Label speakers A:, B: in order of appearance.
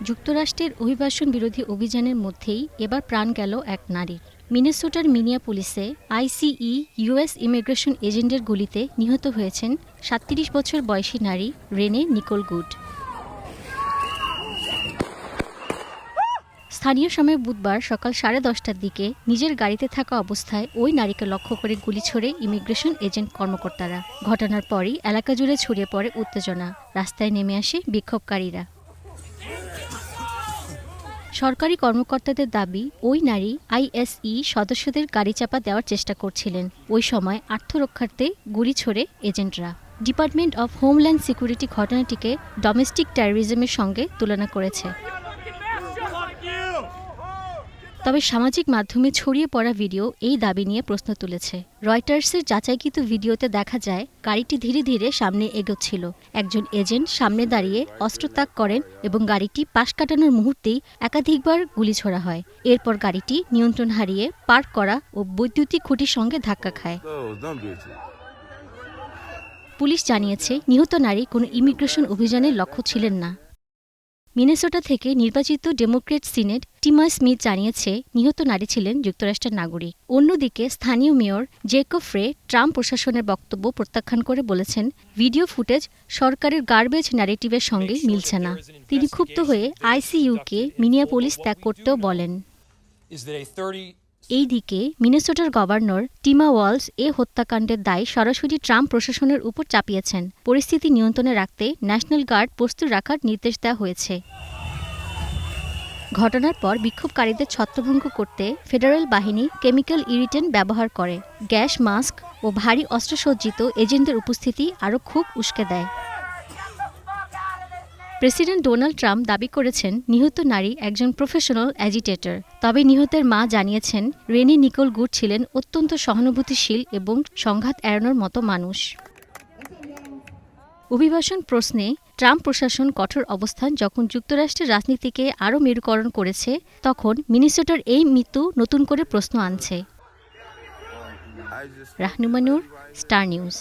A: যুক্তরাষ্ট্রের অভিবাসন বিরোধী অভিযানের মধ্যেই এবার প্রাণ গেল এক নারীর। মিনেসোটার মিনিয়াপোলিসে আইসিই ইউএস ইমিগ্রেশন এজেন্টের গুলিতে নিহত হয়েছেন ৩৭ বছর বয়সী নারী রেনে নিকোল গুড। স্থানীয় সময় বুধবার সকাল 10:30টার দিকে নিজের গাড়িতে থাকা অবস্থায় ওই নারীকে লক্ষ্য করে গুলি ছোড়ে ইমিগ্রেশন এজেন্ট কর্মকর্তারা। ঘটনার পরই এলাকা জুড়ে ছড়িয়ে পড়ে উত্তেজনা, রাস্তায় নেমে আসে বিক্ষোভকারীরা। সরকারি কর্মকর্তাদের দাবি, ওই নারী আইএসই সদস্যদের গাড়ি চাপা দেওয়ার চেষ্টা করছিলেন। ওই সময় আত্মরক্ষার্থে গুলি ছোড়ে এজেন্টরা। ডিপার্টমেন্ট অব হোমল্যান্ড সিকিউরিটি ঘটনাটিকে ডোমেস্টিক টেররিজমের সঙ্গে তুলনা করেছে। তবে সামাজিক মাধ্যমে ছড়িয়ে পড়া ভিডিও এই দাবি নিয়ে প্রশ্ন তুলেছে। রয়টার্সের যাচাইকৃত ভিডিওতে দেখা যায় গাড়িটি ধীরে ধীরে সামনে এগোচ্ছিল। একজন এজেন্ট সামনে দাঁড়িয়ে অস্ত্রত্যাগ করেন এবং গাড়িটি পাশ কাটানোর মুহূর্তেই একাধিকবার গুলি ছোড়া হয়। এরপর গাড়িটি নিয়ন্ত্রণ হারিয়ে পার্ক করা ও বৈদ্যুতিক খুঁটির সঙ্গে ধাক্কা খায়। পুলিশ জানিয়েছে, নিহত নারী কোনো ইমিগ্রেশন অভিযানের লক্ষ্য ছিলেন না। মিনেসোটা থেকে নির্বাচিত ডেমোক্রেট সিনেট টিমা স্মিথ জানিয়েছে, নিহত নারী ছিলেন যুক্তরাষ্ট্রের নাগরিক। অন্যদিকে স্থানীয় মেয়র জেকব ফ্রে ট্রাম্প প্রশাসনের বক্তব্য প্রত্যাখ্যান করে বলেছেন, ভিডিও ফুটেজ সরকারের গার্বেজ ন্যারেটিভের সঙ্গে মিলছে না। তিনি ক্ষুব্ধ হয়ে আইসিইউকে মিনিয়াপোলিস ত্যাগ করতেও বলেন। এইদিকে মিনেসোটার গভর্নর টিমা ওয়ালস এ হত্যাকাণ্ডের দায় সরাসরি ট্রাম্প প্রশাসনের উপর চাপিয়েছেন। পরিস্থিতি নিয়ন্ত্রণে রাখতে ন্যাশনাল গার্ড প্রস্তুত রাখার নির্দেশ দেওয়া হয়েছে। ঘটনার পর বিক্ষোভকারীদের ছত্রভঙ্গ করতে ফেডারেল বাহিনী কেমিক্যাল ইরিটেন্ট ব্যবহার করে। গ্যাস মাস্ক ও ভারী অস্ত্রসজ্জিত এজেন্টদের উপস্থিতি আরও খুব উস্কে দেয়। প্রেসিডেন্ট ডোনাল্ড ট্রাম্প দাবি করেছেন, নিহত নারী একজন প্রফেশনাল অ্যাজিটেটর। তবে নিহতের মা জানিয়েছেন, রেনি নিকোল গুড ছিলেন অত্যন্ত সহানুভূতিশীল এবং সংঘাত এড়ানোর মতো মানুষ। অভিবাসন প্রশ্নে ট্রাম্প প্রশাসন কঠোর অবস্থান যখন যুক্তরাষ্ট্রের রাজনীতিকে আরও মেরুকরণ করেছে, তখন মিনেসোটার এই মৃত্যু নতুন করে প্রশ্ন আনছে। রাহনুমা নূর, স্টার নিউজ।